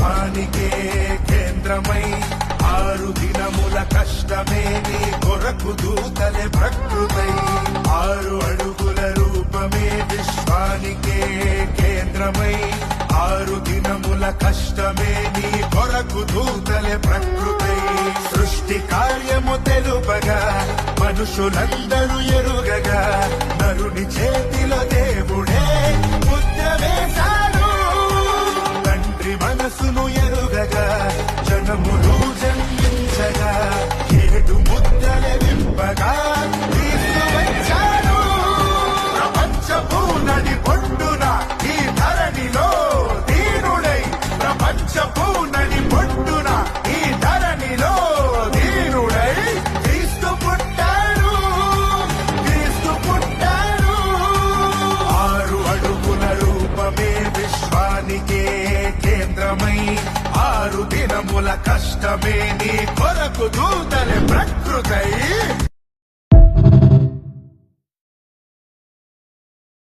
విశ్వానికే కేంద్రమై 6 దినముల కష్టమే నీ కొరకు దూతలే ప్రకృతై 6 అడుగుల రూపమే విశ్వానికే కేంద్రమై 6 దినముల కష్టమే నీ కొరకు దూతలే ప్రకృతై సృష్టి కార్యము తెలుపగా మనుషులందరూ ఎరుగగా నరుని చేతిలో దేవుడే ముద్ర వేశాడు తండ్రి మనసును ఎరుగగా జనములు జన్మించగా 7 ముద్రలే విప్పగా క్రీస్తు వచ్చాడు ప్రపంచపు నడి పొడ్డున ఈ ధరణిలో దీనుడై ప్రపంచపు నడి పొడ్డున ఈ ధరణిలో దీనుడై క్రీస్తు పుట్టాడు 6 అడుగుల రూపమే విశ్వానికే కేంద్రమై 6 దినముల కష్టమే నీ కొరకు దూతలే ప్రకృతై